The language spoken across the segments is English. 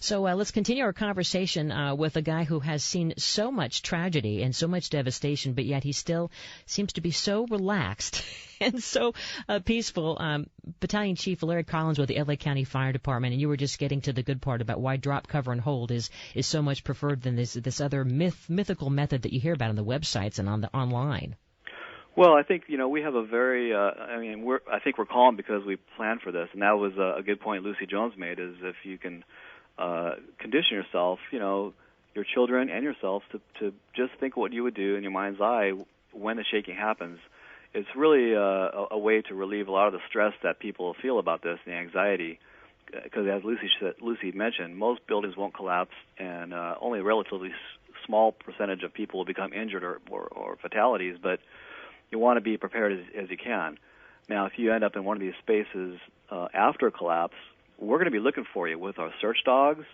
So let's continue our conversation with a guy who has seen so much tragedy and so much devastation, but yet he still seems to be so relaxed and so peaceful. Battalion Chief Larry Collins with the LA County Fire Department, and you were just getting to the good part about why drop, cover, and hold is so much preferred than this other mythical method that you hear about on the websites and on the online. Well, I think, we have a very, I think we're calm because we planned for this, and that was a good point Lucy Jones made, is if you can condition yourself, your children and yourself to just think what you would do in your mind's eye when the shaking happens. It's really a way to relieve a lot of the stress that people feel about this, the anxiety, because as Lucy mentioned, most buildings won't collapse, and only a relatively small percentage of people will become injured or fatalities, but you want to be prepared as you can. Now, if you end up in one of these spaces after a collapse, we're going to be looking for you with our search dogs,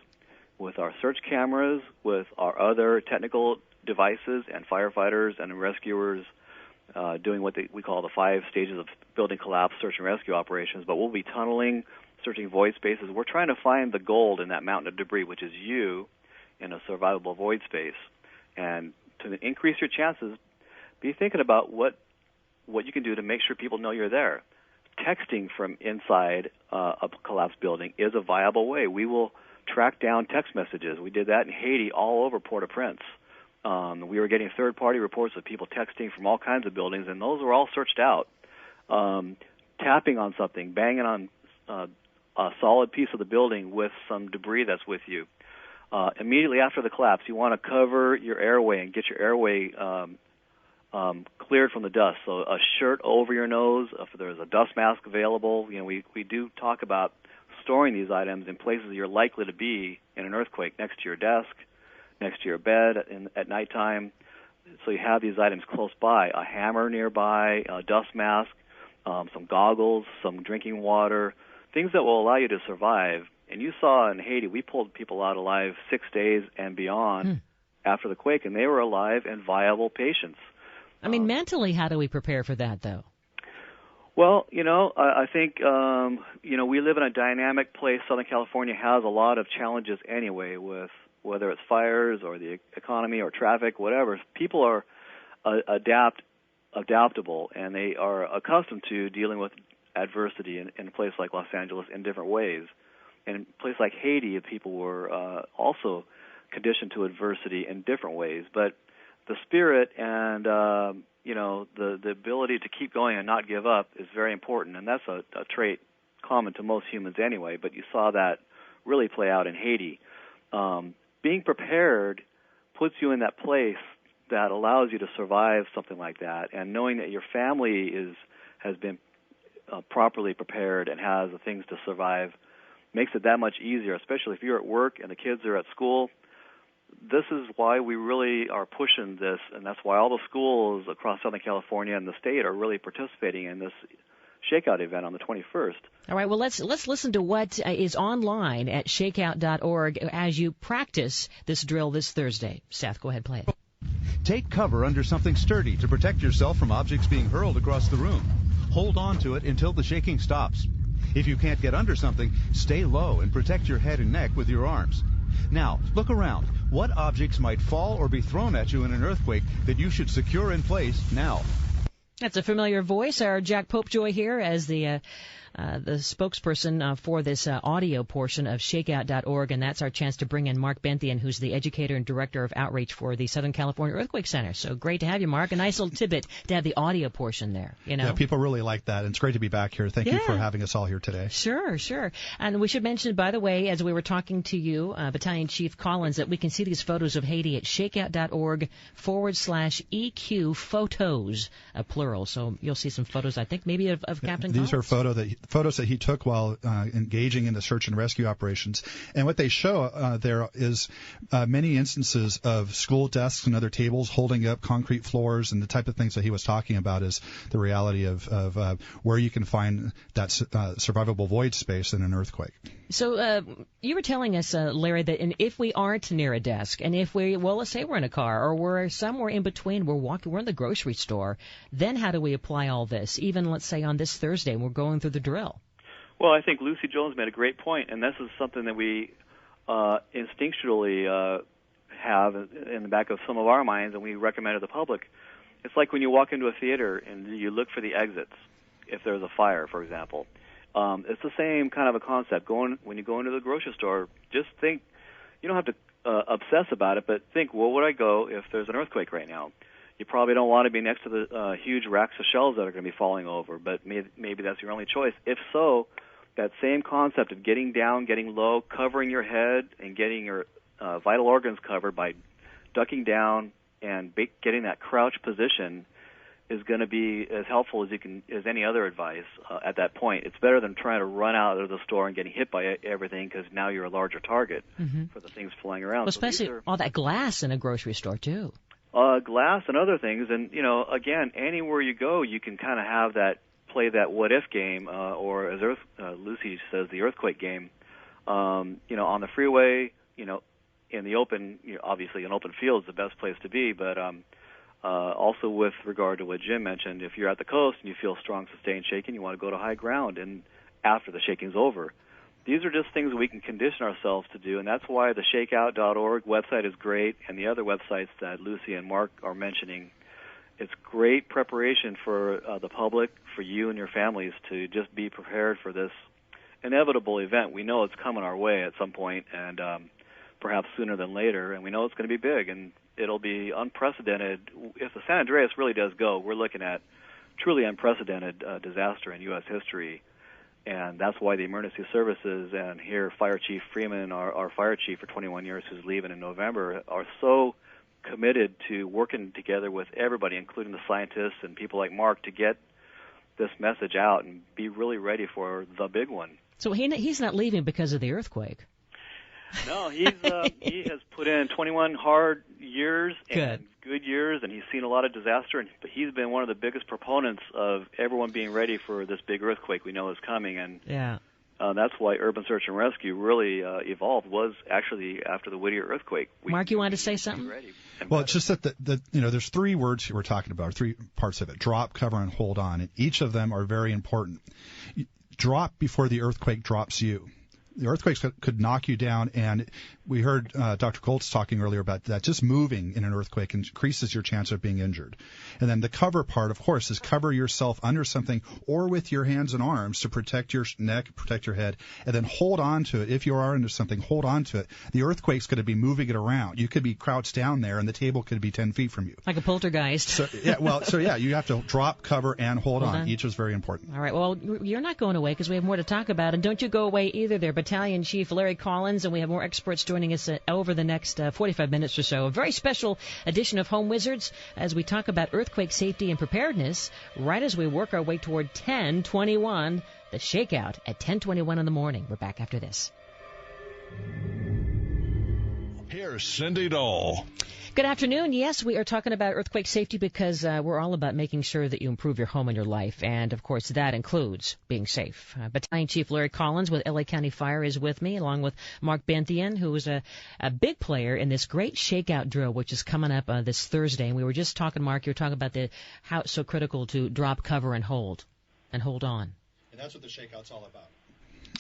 with our search cameras, with our other technical devices, and firefighters and rescuers doing what we call the 5 stages of building collapse search and rescue operations. But we'll be tunneling, searching void spaces. We're trying to find the gold in that mountain of debris, which is you in a survivable void space. And to increase your chances, be thinking about what you can do to make sure people know you're there. Texting from inside a collapsed building is a viable way. We will track down text messages. We did that in Haiti all over Port-au-Prince. We were getting third-party reports of people texting from all kinds of buildings, and those were all searched out. Tapping on something, banging on a solid piece of the building with some debris that's with you. Immediately after the collapse, you want to cover your airway and get your airway cleared from the dust. So a shirt over your nose, if there's a dust mask available. We do talk about storing these items in places you're likely to be in an earthquake, next to your desk, next to your bed at nighttime. So you have these items close by, a hammer nearby, a dust mask, some goggles, some drinking water, things that will allow you to survive. And you saw in Haiti, we pulled people out alive 6 days and beyond after the quake, and they were alive and viable patients. I mean, mentally, how do we prepare for that, though? Well, I think, we live in a dynamic place. Southern California has a lot of challenges anyway, with whether it's fires or the economy or traffic, whatever. People are adaptable, and they are accustomed to dealing with adversity in a place like Los Angeles in different ways. In a place like Haiti, people were also conditioned to adversity in different ways. But the spirit and the ability to keep going and not give up is very important, and that's a trait common to most humans anyway. But you saw that really play out in Haiti. Being prepared puts you in that place that allows you to survive something like that, and knowing that your family has been properly prepared and has the things to survive makes it that much easier, especially if you're at work and the kids are at school. This is why we really are pushing this, and that's why all the schools across Southern California and the state are really participating in this shakeout event on the 21st. All right, well, let's listen to what is online at shakeout.org as you practice this drill this Thursday. Seth, go ahead, play it. Take cover under something sturdy to protect yourself from objects being hurled across the room. Hold on to it until the shaking stops. If you can't get under something, stay low and protect your head and neck with your arms. Now, look around. What objects might fall or be thrown at you in an earthquake that you should secure in place now? That's a familiar voice. Our Jack Popejoy here as the spokesperson for this audio portion of shakeout.org, and that's our chance to bring in Mark Benthian, who's the educator and director of outreach for the Southern California Earthquake Center. So great to have you, Mark. A nice little tidbit to have the audio portion there. Yeah, people really like that, and it's great to be back here. Thank you for having us all here today. Sure. And we should mention, by the way, as we were talking to you, Battalion Chief Collins, that we can see these photos of Haiti at shakeout.org/EQ photos, plural. So you'll see some photos, I think, maybe of Captain Collins. These are photos that he took while engaging in the search and rescue operations. And what they show there is many instances of school desks and other tables holding up concrete floors, and the type of things that he was talking about is the reality of where you can find that survivable void space in an earthquake. So you were telling us, Larry, that if we aren't near a desk, and if let's say we're in a car, or we're somewhere in between, we're in the grocery store, then how do we apply all this? Even, let's say, on this Thursday, we're going through the drill. Well, I think Lucy Jones made a great point, and this is something that we instinctually have in the back of some of our minds, and we recommend to the public. It's like when you walk into a theater and you look for the exits if there's a fire, for example. It's the same kind of a concept. When you go into the grocery store, just think. You don't have to obsess about it, but think, where would I go if there's an earthquake right now? You probably don't want to be next to the huge racks of shelves that are going to be falling over, but maybe that's your only choice. If so, that same concept of getting down, getting low, covering your head, and getting your vital organs covered by ducking down and getting that crouch position is going to be as helpful as any other advice at that point. It's better than trying to run out of the store and getting hit by everything, because now you're a larger target for the things flying around. Well, especially all that glass in a grocery store too. Glass and other things, and again, anywhere you go, you can kind of have play that what if game, or as Lucy says, the earthquake game. On the freeway, in the open, obviously an open field is the best place to be, but also with regard to what Jim mentioned, if you're at the coast and you feel strong, sustained shaking, you want to go to high ground and after the shaking's over. These are just things we can condition ourselves to do, and that's why the shakeout.org website is great, and the other websites that Lucy and Mark are mentioning. It's great preparation for the public, for you and your families to just be prepared for this inevitable event. We know it's coming our way at some point, and perhaps sooner than later, and we know it's going to be big, and it'll be unprecedented. If the San Andreas really does go, we're looking at truly unprecedented disaster in U.S. history, and that's why the emergency services, and here Fire Chief Freeman, our fire chief for 21 years who's leaving in November, are so committed to working together with everybody, including the scientists and people like Mark, to get this message out and be really ready for the big one. So he's not leaving because of the earthquake. No, he has put in 21 hard years and good years, and he's seen a lot of disaster, but he's been one of the biggest proponents of everyone being ready for this big earthquake we know is coming, and that's why urban search and rescue really evolved, was actually after the Whittier earthquake. Mark, you wanted to say something? Well, it's just that there's three words we're talking about, three parts of it: drop, cover, and hold on, and each of them are very important. Drop before the earthquake drops you. The earthquakes could knock you down, and we heard Dr. Goltz talking earlier about that. Just moving in an earthquake increases your chance of being injured. And then the cover part, of course, is cover yourself under something or with your hands and arms to protect your neck, protect your head, and then hold on to it. If you are under something, hold on to it. The earthquake's going to be moving it around. You could be crouched down there, and the table could be 10 feet from you. Like a poltergeist. So you have to drop, cover, and hold on. Each is very important. All right. Well, you're not going away because we have more to talk about, and don't you go away either there. Battalion Chief Larry Collins, and we have more experts joining us over the next 45 minutes or so. A very special edition of Home Wizards as we talk about earthquake safety and preparedness right as we work our way toward 10/21, the shakeout at 10:21 in the morning. We're back after this. Here's Cindy Dole. Good afternoon. Yes, we are talking about earthquake safety because we're all about making sure that you improve your home and your life. And, of course, that includes being safe. Battalion Chief Larry Collins with LA County Fire is with me, along with Mark Benthian, who is a big player in this great shakeout drill, which is coming up this Thursday. And we were just talking, Mark, you were talking about how it's so critical to drop, cover, and hold on. And that's what the shakeout's all about.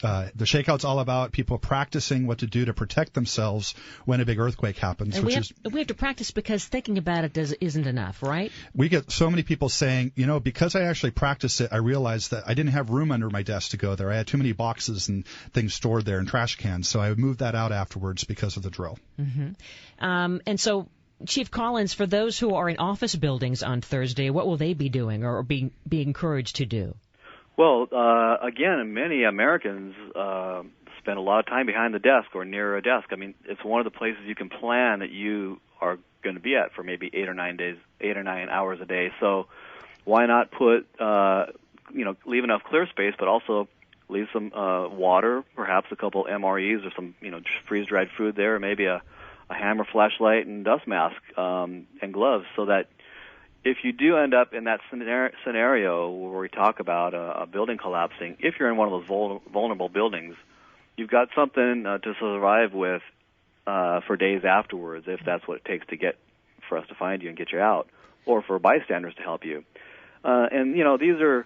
The shakeout's all about people practicing what to do to protect themselves when a big earthquake happens. And we have to practice because thinking about it isn't enough, right? We get so many people saying, because I actually practiced it, I realized that I didn't have room under my desk to go there. I had too many boxes and things stored there and trash cans, so I moved that out afterwards because of the drill. Mm-hmm. And so, Chief Collins, for those who are in office buildings on Thursday, what will they be doing or be encouraged to do? Well, again, many Americans spend a lot of time behind the desk or near a desk. I mean, it's one of the places you can plan that you are going to be at for maybe 8 or 9 hours a day. So why not leave enough clear space, but also leave some water, perhaps a couple MREs or some, freeze-dried food there, maybe a hammer, flashlight, and dust mask and gloves, so that if you do end up in that scenario where we talk about a building collapsing, if you're in one of those vulnerable buildings, you've got something to survive with for days afterwards, if that's what it takes for us to find you and get you out, or for bystanders to help you. And these are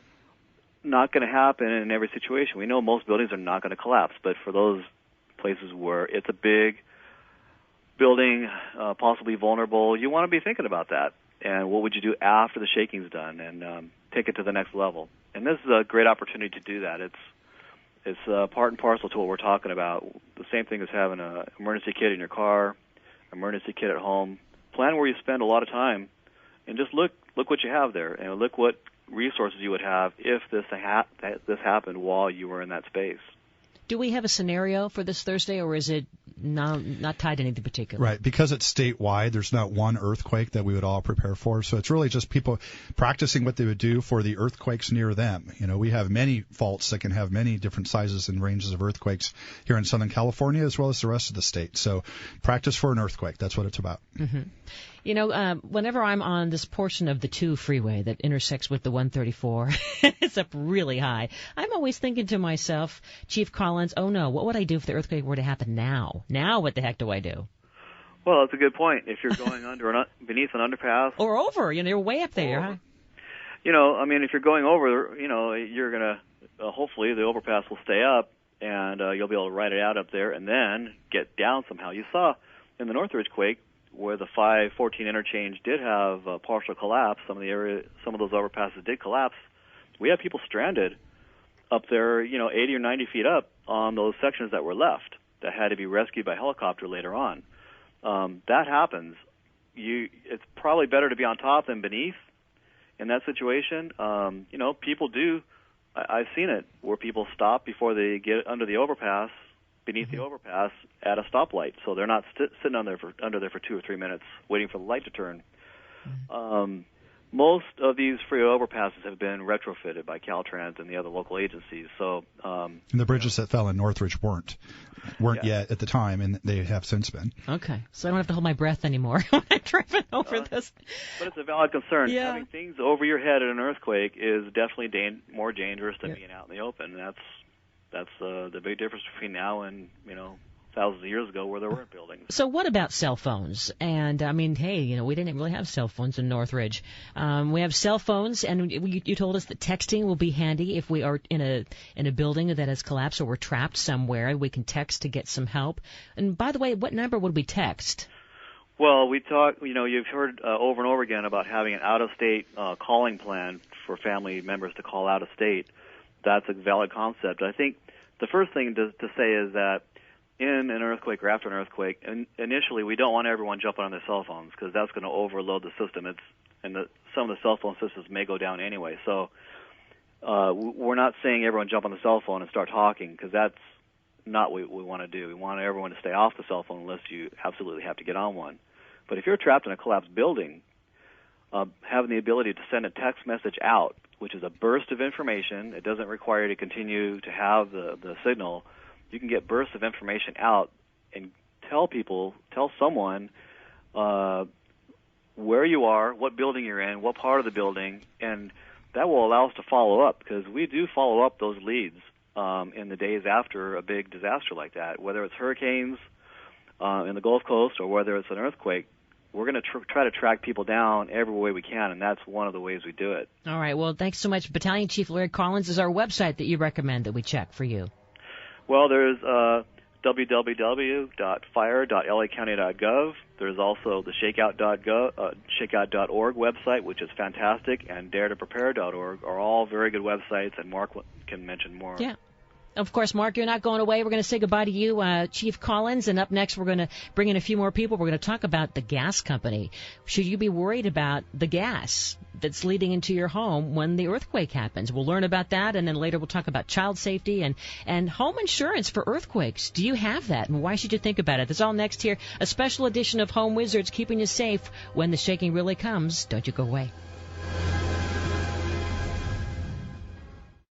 not going to happen in every situation. We know most buildings are not going to collapse, but for those places where it's a big building, possibly vulnerable. You want to be thinking about that. And what would you do after the shaking's done, and take it to the next level. And this is a great opportunity to do that. It's part and parcel to what we're talking about. The same thing as having an emergency kit in your car, emergency kit at home. Plan where you spend a lot of time, and just look what you have there, and look what resources you would have if this happened while you were in that space. Do we have a scenario for this Thursday, or is it not tied to anything particular? Right, because it's statewide, there's not one earthquake that we would all prepare for, so it's really just people practicing what they would do for the earthquakes near them. You know, we have many faults that can have many different sizes and ranges of earthquakes here in Southern California as well as the rest of the state. So practice for an earthquake, that's what it's about. Mm-hmm. You know, whenever I'm on this portion of the 2 freeway that intersects with the 134, it's up really high. I'm always thinking to myself, Chief Collins, oh no, what would I do if the earthquake were to happen now? Now what the heck do I do? Well, that's a good point. If you're going beneath an underpass. Or over, you're way up there. Huh? If you're going over, you're going to, hopefully the overpass will stay up, and you'll be able to ride it out up there and then get down somehow. You saw in the Northridge quake, where the 514 interchange did have a partial collapse, some of those overpasses did collapse. We have people stranded up there, 80 or 90 feet up on those sections that were left that had to be rescued by helicopter later on. That happens. It's probably better to be on top than beneath in that situation. People do. I've seen it where people stop before they get under the overpass, beneath the overpass at a stoplight, so they're not sitting under there for 2 or 3 minutes waiting for the light to turn. Most of these free overpasses have been retrofitted by Caltrans and the other local agencies. So, and the bridges that fell in Northridge weren't yet at the time, and they have since been. Okay, so I don't have to hold my breath anymore when I'm driving over this. But it's a valid concern. Yeah. Having things over your head in an earthquake is definitely more dangerous than being out in the open. That's the big difference between now and thousands of years ago where there weren't buildings. So what about cell phones? And we didn't really have cell phones in Northridge. We have cell phones, and you told us that texting will be handy if we are in a building that has collapsed or we're trapped somewhere. We can text to get some help. And by the way, what number would we text? Well, we talk. You've heard over and over again about having an out-of-state calling plan for family members to call out of state. That's a valid concept. I think the first thing to say is that in an earthquake or after an earthquake, initially we don't want everyone jumping on their cell phones because that's going to overload the system. Some of the cell phone systems may go down anyway. So we're not saying everyone jump on the cell phone and start talking because that's not what we want to do. We want everyone to stay off the cell phone unless you absolutely have to get on one. But if you're trapped in a collapsed building, having the ability to send a text message out, which is a burst of information, it doesn't require you to continue to have the signal. You can get bursts of information out and tell someone where you are, what building you're in, what part of the building, and that will allow us to follow up because we do follow up those leads in the days after a big disaster like that, whether it's hurricanes in the Gulf Coast or whether it's an earthquake. We're going to try to track people down every way we can, and that's one of the ways we do it. All right. Well, thanks so much. Battalion Chief Larry Collins is our website that you recommend that we check for you. Well, there's www.fire.lacounty.gov. There's also the shakeout.org website, which is fantastic, and daretoprepare.org are all very good websites, and Mark can mention more. Yeah. Of course, Mark, you're not going away. We're going to say goodbye to you, Chief Collins, and up next we're going to bring in a few more people. We're going to talk about the gas company. Should you be worried about the gas that's leading into your home when the earthquake happens? We'll learn about that, and then later we'll talk about child safety and home insurance for earthquakes. Do you have that, and why should you think about it? That's all next here. A special edition of Home Wizards, keeping you safe when the shaking really comes. Don't you go away.